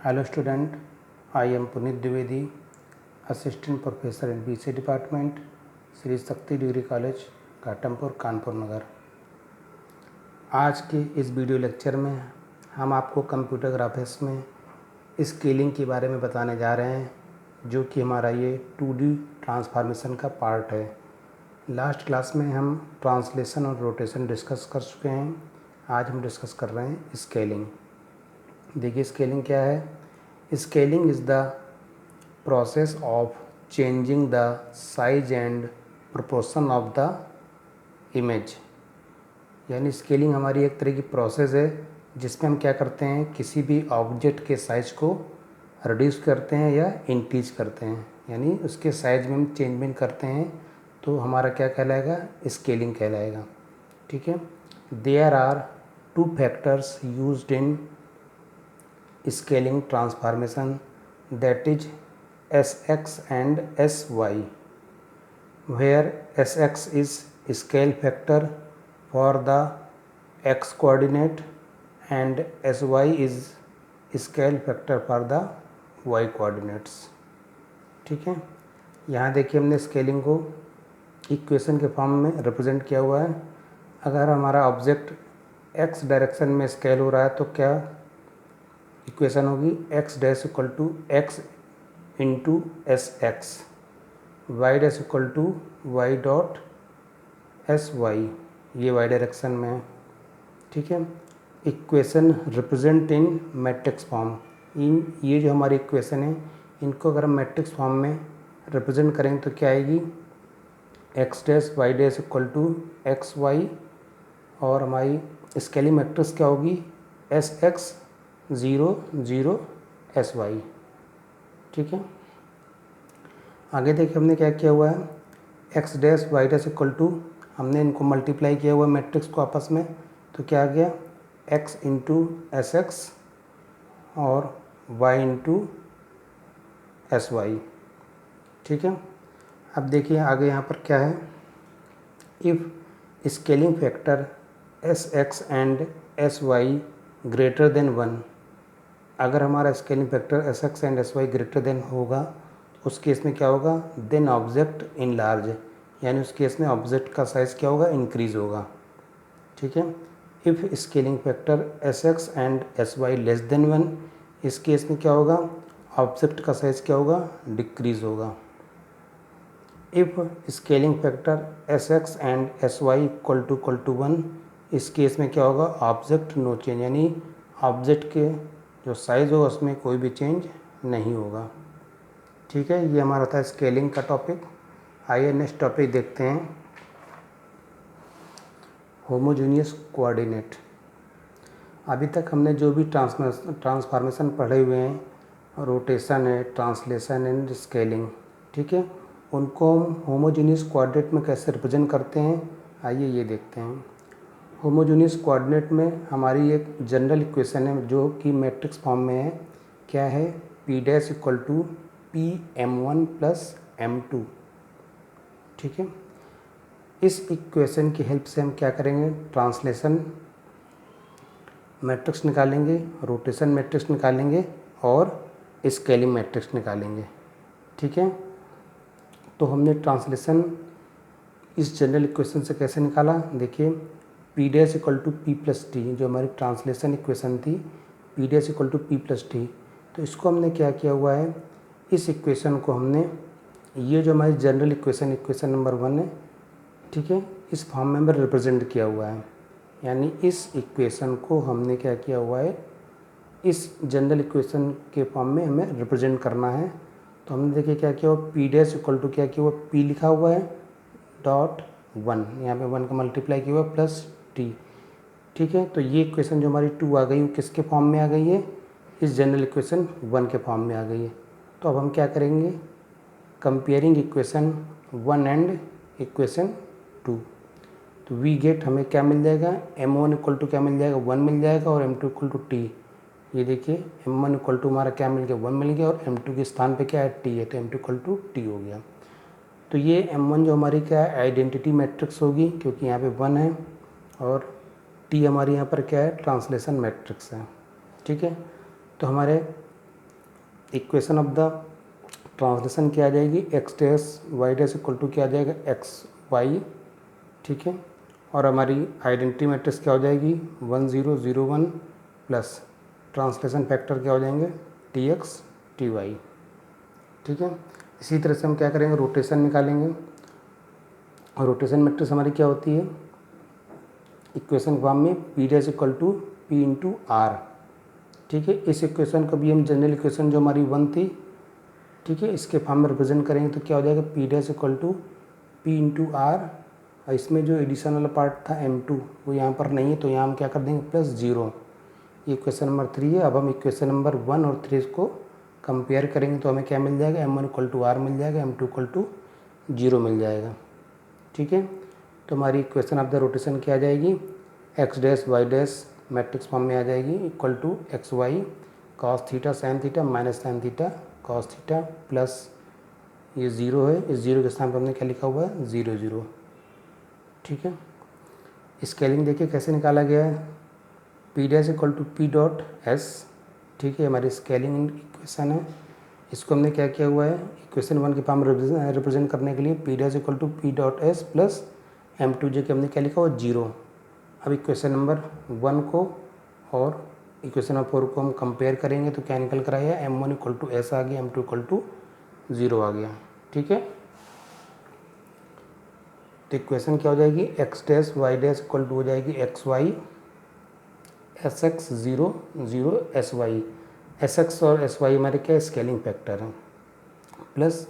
Hello student, I am Puneet Dwivedi, Assistant Professor in BC Department, Shri Shakti degree college Ghatampur Kanpur नगर। आज के इस video lecture में हम आपको कंप्यूटर ग्राफिक्स में स्केलिंग के बारे में बताने जा रहे हैं, जो कि हमारा ये 2D ट्रांसफॉर्मेशन का पार्ट है। लास्ट क्लास में हम ट्रांसलेशन और रोटेशन डिस्कस कर चुके हैं। आज हम डिस्कस कर रहे हैं स्केलिंग। देखिए स्केलिंग क्या है। Scaling is the process of changing the size and proportion of the image. यानी स्केलिंग हमारी एक तरह की प्रोसेस है जिसमें हम क्या करते हैं, किसी भी ऑब्जेक्ट के साइज को रिड्यूस करते हैं या इंक्रीज करते हैं, यानी उसके साइज में हम चेंजमेंट करते हैं, तो हमारा क्या कहलाएगा, स्केलिंग कहलाएगा। ठीक है। There are two factors used in scaling transformation, that is Sx and Sy, where Sx is scale factor for the x coordinate and Sy is scale factor for the y coordinates। ठीक है। यहाँ देखिए हमने scaling को equation के form में represent किया हुआ है। अगर हमारा ऑब्जेक्ट x डायरेक्शन में स्केल हो रहा है तो क्या इक्वेशन होगी, x dash equal to x into s x, y dash equal to y dot s y, ये वाई डायरेक्शन में है। ठीक है। Equation represent in matrix form. ये जो हमारी इक्वेशन है, इनको अगर हम मैट्रिक्स फॉर्म में रिप्रेजेंट करेंगे तो क्या आएगी, x dash Y dash equal to x y, और हमारी स्केलिंग मैट्रिक्स क्या होगी, एस एक्स 0 0 एस वाई। ठीक है। आगे देखिए हमने क्या किया हुआ है, x dash Y dash equal to, हमने इनको मल्टीप्लाई किया हुआ मैट्रिक्स को आपस में, तो क्या आ गया, एक्स इंटू एस एक्स और वाई इंटू एस वाई। ठीक है। अब देखिए आगे यहाँ पर क्या है, if scaling factor s x and s y greater than 1, अगर हमारा scaling factor s x and s y greater than होगा, उस केस में क्या होगा, देन ऑब्जेक्ट इन लार्ज, यानी उस केस में ऑब्जेक्ट का साइज़ क्या होगा, इंक्रीज होगा। ठीक है। If scaling factor s x and s y less than 1, इस केस में क्या होगा, ऑब्जेक्ट का साइज़ क्या होगा, डिक्रीज होगा। If scaling factor s x and s y equal to 1, इस केस में क्या होगा, ऑब्जेक्ट नो चेंज, यानी ऑब्जेक्ट के जो साइज़ होगा उसमें कोई भी चेंज नहीं होगा। ठीक है। ये हमारा था स्केलिंग का टॉपिक। आइए नेक्स्ट टॉपिक देखते हैं, होमोजेनियस कोऑर्डिनेट। अभी तक हमने जो भी ट्रांसफॉर्मेशन पढ़े हुए हैं, रोटेशन है, ट्रांसलेशन एंड स्केलिंग, ठीक है, उनको हम होमोजेनियस कोऑर्डिनेट में कैसे रिप्रेजेंट करते हैं, आइए ये देखते हैं। होमोजेनियस कोऑर्डिनेट में हमारी एक जनरल इक्वेशन है जो कि मैट्रिक्स फॉर्म में है। क्या है, P dash equal to P M one plus M two. ठीक है। इस इक्वेशन की हेल्प से हम क्या करेंगे, ट्रांसलेशन मैट्रिक्स निकालेंगे, रोटेशन मैट्रिक्स निकालेंगे और स्केलिंग मैट्रिक्स निकालेंगे। ठीक है। तो हमने ट्रांसलेशन इस जनरल इक्वेशन से कैसे निकाला, देखिए P dash equal to P plus T, जो हमारी ट्रांसलेशन इक्वेशन थी, P dash equal to P plus T, तो इसको हमने क्या किया हुआ है, इस इक्वेशन को हमने, ये जो हमारी जनरल इक्वेशन नंबर 1 है, ठीक है, इस फॉर्म में हमने रिप्रेजेंट किया हुआ है। यानी इस इक्वेशन को हमने क्या किया हुआ है, इस जनरल इक्वेशन के फॉर्म में हमें रिप्रेजेंट करना है। तो हमने देखिए क्या किया हुआ, पी डैश इक्वल टू क्या किया हुआ, पी लिखा हुआ है डॉट 1, यहाँ पे 1 का मल्टीप्लाई किया हुआ प्लस टी। ठीक है। तो ये इक्वेशन जो हमारी 2 आ गई, वो किसके फॉर्म में आ गई है, इस जनरल इक्वेशन 1 के फॉर्म में आ गई है। तो अब हम क्या करेंगे, कंपेयरिंग इक्वेशन 1 एंड इक्वेशन 2, तो वी गेट, हमें क्या मिल जाएगा, m1 इक्वल टू क्या मिल जाएगा, 1 मिल जाएगा, और m2 इक्वल टू टी। ये देखिए m1 इक्वल टू हमारा क्या मिल गया, 1 मिल गया, और m2 के स्थान पे क्या है, t है, तो m2 इक्वल टू टी हो गया। तो ये m1 जो हमारी क्या है, आइडेंटिटी मैट्रिक्स होगी, क्योंकि यहाँ पे 1 है, और टी हमारी यहाँ पर क्या है, ट्रांसलेशन मैट्रिक्स है। ठीक है। तो हमारे इक्वेशन ऑफ द ट्रांसलेशन क्या आ जाएगी, X dash Y dash equal to क्या आ जाएगा, एक्स वाई, ठीक है। और हमारी आइडेंटिटी मैट्रिक्स क्या हो जाएगी, 1 0 0 1 प्लस ट्रांसलेशन फैक्टर क्या हो जाएंगे, टी एक्स टी वाई, ठीक है। इसी तरह से हम क्या करेंगे, रोटेशन निकालेंगे। और रोटेशन मैट्रिक्स हमारी क्या होती है, इक्वेशन फॉर्म में P dash equal to P into R, ठीक है। इस इक्वेशन को भी हम जनरल इक्वेशन जो हमारी 1 थी, ठीक है, इसके फॉर्म में रिप्रेजेंट करेंगे तो क्या हो जाएगा, P dash equal to P into R. और इसमें जो एडिशन वाला पार्ट था m2 वो यहाँ पर नहीं है, तो यहाँ हम क्या कर देंगे +0। ये इक्वेशन नंबर 3 है। अब हम इक्वेशन नंबर 1 और 3 को कंपेयर करेंगे तो हमें क्या मिल जाएगा, m1 इक्वल टू आर मिल जाएगा, m2 इक्वल टू 0 मिल जाएगा, ठीक है। तो हमारी इक्वेशन ऑफ द रोटेशन क्या आ जाएगी, X dash Y dash matrix form में आ जाएगी, equal to x Y cos theta sine theta minus sine theta cos theta plus ये 0 है, इस 0 के स्थान पर हमने क्या लिखा हुआ है, 0 0, ठीक है। स्केलिंग देखिए कैसे निकाला गया है, P dash equal to P dot S, ठीक है, हमारी स्केलिंग इक्वेशन है। इसको हमने क्या किया हुआ है, इक्वेशन 1 के फॉर्म में रिप्रेजेंट करने के लिए P dash equal to P dot S plus m2 के हमने क्या लिखा हुआ, 0। अब इक्वेशन नंबर 1 को और इक्वेशन नंबर 4 को हम कंपेयर करेंगे तो क्या निकल कर आया, m1 इक्वल टू एस आ गया, m2 इक्वल टू 0 आ गया, ठीक है। तो इक्वेशन क्या हो जाएगी, X dash Y dash equal to हो जाएगी X Y S X 0 0 S Y, S x और एस वाई हमारे क्या स्केलिंग फैक्टर हैं, प्लस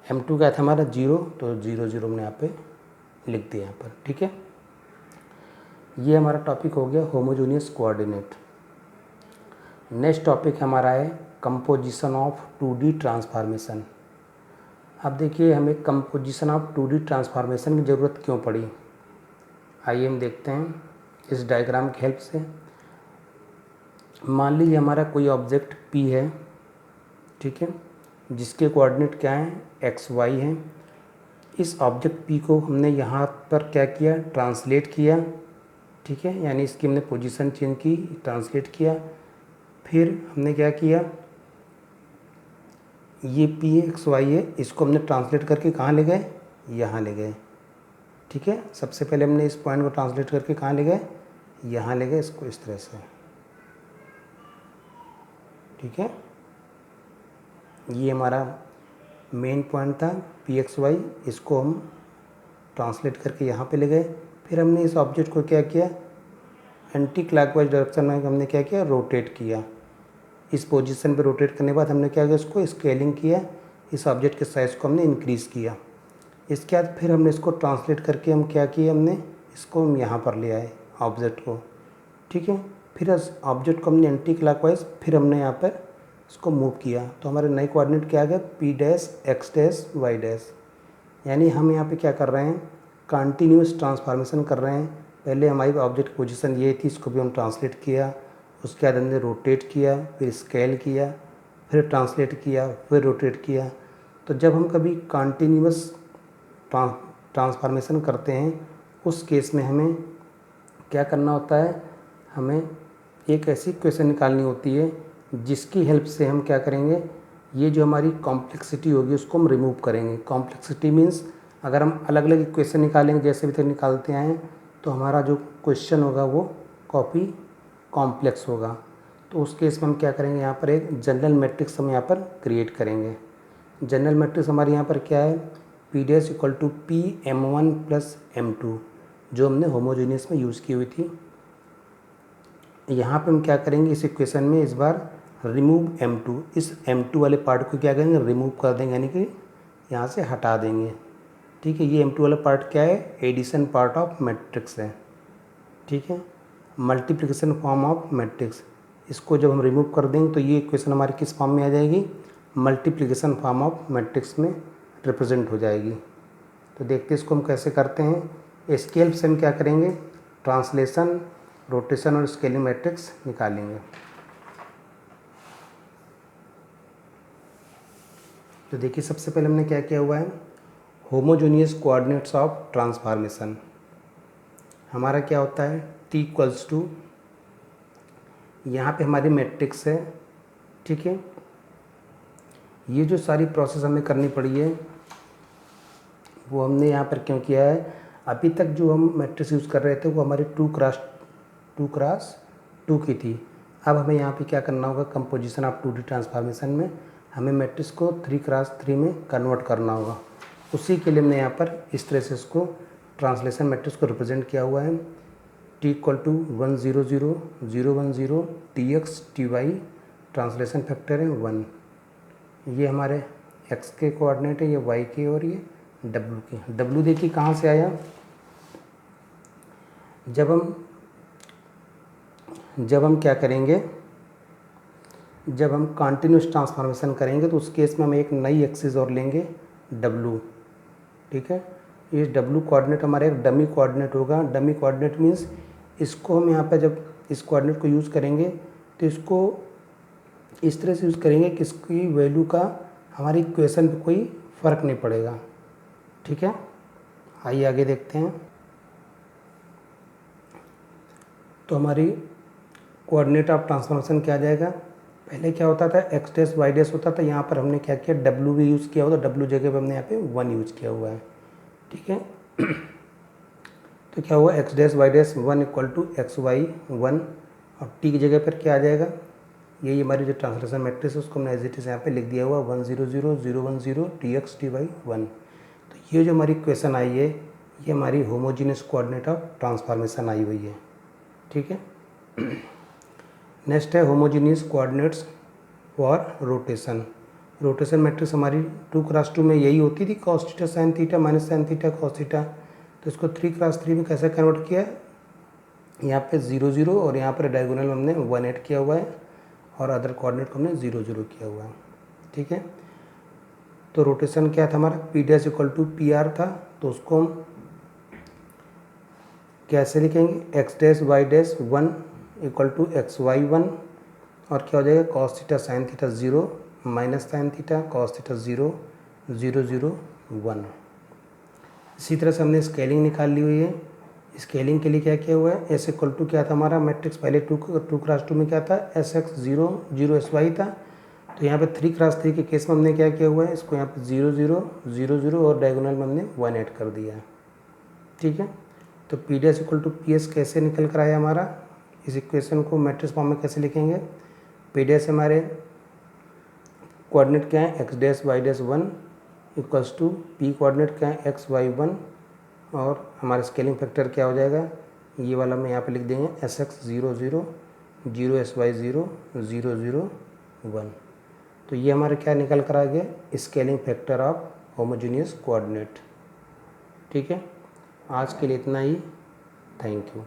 m2 का था हमारा 0, तो 0 0 हमने यहाँ पे लिख दिया यहाँ पर, ठीक है। ये हमारा टॉपिक हो गया होमोजेनियस कोऑर्डिनेट। नेक्स्ट टॉपिक हमारा है कंपोजिशन ऑफ 2D ट्रांसफॉर्मेशन। अब देखिए हमें कंपोजिशन ऑफ 2D ट्रांसफॉर्मेशन की ज़रूरत क्यों पड़ी, आइए हम देखते हैं इस डायग्राम की हेल्प से। मान लीजिए हमारा कोई ऑब्जेक्ट P है, ठीक है, जिसके कोऑर्डिनेट क्या हैं, एक्स वाई हैं। इस ऑब्जेक्ट P को हमने यहाँ पर क्या किया, ट्रांसलेट किया, ठीक है, यानी इसकी हमने पोजीशन चेंज की, ट्रांसलेट किया। फिर हमने क्या किया, ये पी एक्स वाई है, इसको हमने ट्रांसलेट करके कहाँ ले गए, यहाँ ले गए, ठीक है। सबसे पहले हमने इस पॉइंट को ट्रांसलेट करके कहाँ ले गए, यहाँ ले गए, इसको इस तरह से, ठीक है। ये हमारा मेन पॉइंट था पी एक्स वाई, इसको हम ट्रांसलेट करके यहाँ पे ले गए। फिर हमने इस ऑब्जेक्ट को क्या किया, एंटी क्लॉकवाइज डायरेक्शन में हमने क्या किया, रोटेट किया। इस पोजीशन पे रोटेट करने के बाद हमने क्या किया, इसको स्केलिंग किया, इस ऑब्जेक्ट के साइज़ को हमने इंक्रीज़ किया। इसके बाद फिर हमने इसको ट्रांसलेट करके हम क्या किया, हमने इसको हम यहाँ पर ले आए ऑब्जेक्ट को, ठीक है। फिर इस ऑब्जेक्ट को हमने एंटी क्लॉकवाइज फिर हमने यहाँ पर इसको मूव किया, तो हमारे नए कोऑर्डिनेट क्या आ गया, P dash X dash Y dash. यानी हम यहाँ पे क्या कर रहे हैं, कंटिन्यूस ट्रांसफॉर्मेशन कर रहे हैं। पहले हमारी ऑब्जेक्ट की पोजीशन ये थी, इसको भी हम ट्रांसलेट किया, उसके बाद हमने रोटेट किया, फिर स्केल किया, फिर ट्रांसलेट किया, फिर रोटेट किया। तो जब हम कभी कंटिन्यूस ट्रांसफॉर्मेशन करते हैं उस केस में हमें क्या करना होता है, हमें एक ऐसी इक्वेशन निकालनी होती है जिसकी हेल्प से हम क्या करेंगे, ये जो हमारी कॉम्प्लेक्सिटी होगी उसको हम रिमूव करेंगे। कॉम्प्लेक्सिटी मीन्स अगर हम अलग अलग इक्वेशन निकालेंगे जैसे भी तक निकालते आए हैं तो हमारा जो क्वेश्चन होगा वो कॉपी कॉम्प्लेक्स होगा। तो उस केस में हम क्या करेंगे, यहाँ पर एक जनरल मैट्रिक्स हम यहाँ पर क्रिएट करेंगे। जनरल मैट्रिक्स हमारे यहाँ पर क्या है, P dash equal to P m1 plus m2, जो हमने होमोजेनियस में यूज़ की हुई थी। यहाँ पे हम क्या करेंगे, इस इक्वेशन में इस बार रिमूव m2, इस m2 वाले पार्ट को क्या करेंगे, रिमूव कर देंगे, यानी कि यहाँ से हटा देंगे, ठीक है। ये m2 वाला पार्ट क्या है, एडिशन पार्ट ऑफ मैट्रिक्स है, ठीक है, मल्टीप्लिकेशन फॉर्म ऑफ मैट्रिक्स। इसको जब हम रिमूव कर देंगे तो ये इक्वेशन हमारी किस फॉर्म में आ जाएगी, मल्टीप्लिकेशन फॉर्म ऑफ मैट्रिक्स में रिप्रेजेंट हो जाएगी। तो देखते हैं इसको हम कैसे करते हैं। स्केल से हम क्या करेंगे, ट्रांसलेशन, रोटेशन और स्केलिंग मैट्रिक्स निकालेंगे। तो देखिए सबसे पहले हमने क्या किया हुआ है, होमोजेनियस कोऑर्डिनेट्स ऑफ ट्रांसफॉर्मेशन। हमारा क्या होता है, t इक्वल्स टू, यहाँ पे हमारी मैट्रिक्स है, ठीक है, ये जो सारी प्रोसेस हमें करनी पड़ी है वो हमने यहाँ पर क्यों किया है, अभी तक जो हम मैट्रिक्स यूज़ कर रहे थे वो हमारी 2x2 की थी। अब हमें यहाँ पे क्या करना होगा, कंपोजिशन ऑफ 2D ट्रांसफॉर्मेशन में हमें मैट्रिक्स को 3x3 में कन्वर्ट करना होगा। उसी के लिए हमने यहाँ पर इस तरह से इसको ट्रांसलेशन मैट्रिक्स को रिप्रेजेंट किया हुआ है। T = 1 0 0 0 1 0 TX TY translation factor है 1। ये हमारे x के कोऑर्डिनेट है, ये y के और ये w के। w देखिए कहाँ से आया, जब हम क्या करेंगे, जब हम कंटिन्यूस ट्रांसफॉर्मेशन करेंगे तो उस केस में हम एक नई एक्सिस और लेंगे w, ठीक है। ये w कोऑर्डिनेट हमारा एक डमी कोऑर्डिनेट होगा। डमी कोऑर्डिनेट मीन्स इसको हम यहाँ पे जब इस कोऑर्डिनेट को यूज़ करेंगे तो इसको इस तरह से यूज़ करेंगे कि इसकी वैल्यू का हमारी इक्वेशन पे कोई फ़र्क नहीं पड़ेगा, ठीक है। आइए आगे देखते हैं। तो हमारी कोऑर्डिनेट ऑफ ट्रांसफॉर्मेशन क्या आ जाएगा, पहले क्या होता था x डैश y डैश होता था, यहाँ पर हमने क्या किया w भी यूज़ किया हुआ, तो w जगह पे हमने यहाँ पे 1 यूज़ किया हुआ है, ठीक है। तो क्या हुआ, x dash y dash 1 = xy 1 और t की जगह पर क्या आ जाएगा, यही हमारी जो ट्रांसलेशन मैट्रिक्स है उसको हमने एज इट इज़ यहाँ पे लिख दिया हुआ 1 0 0 0 1 0 TX TY 1। तो ये जो हमारी इक्वेशन आई है ये हमारी होमोजीनियस कोऑर्डिनेट ऑफ ट्रांसफॉर्मेशन आई हुई है, ठीक है। नेक्स्ट है homogeneous coordinates for rotation. Rotation matrix हमारी 2x2 में यही होती थी, cos theta sin theta minus sin theta cos theta. तो इसको 3x3 में कैसे कन्वर्ट किया, यहाँ पे 0 0 और यहाँ पर डायगोनल हमने 1 ऐड किया हुआ है और अदर कोऑर्डिनेट को हमने 0 0 किया हुआ है, ठीक है। तो रोटेशन क्या था हमारा, P डैश = PR था, तो उसको हम कैसे लिखेंगे, x dash y dash 1 = xy 1 और क्या हो जाएगा cos theta sin theta 0 minus sin theta cos theta 0 0 0 1। इसी तरह से हमने स्केलिंग निकाल ली हुई है। स्केलिंग के लिए क्या किया हुआ है, s = क्या था हमारा मैट्रिक्स, पहले 2x2 में क्या था sx 0 0 sy था, तो यहाँ पे 3x3 के केस में हमने क्या किया हुआ है, इसको यहाँ पे 0 0 0 0 और डायगोनल में हमने 1 ऐड कर दिया है, ठीक है। तो P डैश = PS कैसे निकल कर आया हमारा, इस इक्वेशन को मैट्रिक्स फॉर्म में कैसे लिखेंगे, P डैश हमारे कोऑर्डिनेट क्या है, x dash y dash 1 = P coordinate क्या है x y 1 और हमारा स्केलिंग फैक्टर क्या हो जाएगा, ये वाला मैं यहाँ पे लिख देंगे sx 0 0 0 sy 0 0 0 1। तो ये हमारे क्या निकल कर आ गया, scaling factor of homogeneous coordinate, ठीक है। आज के लिए इतना ही, थैंक यू।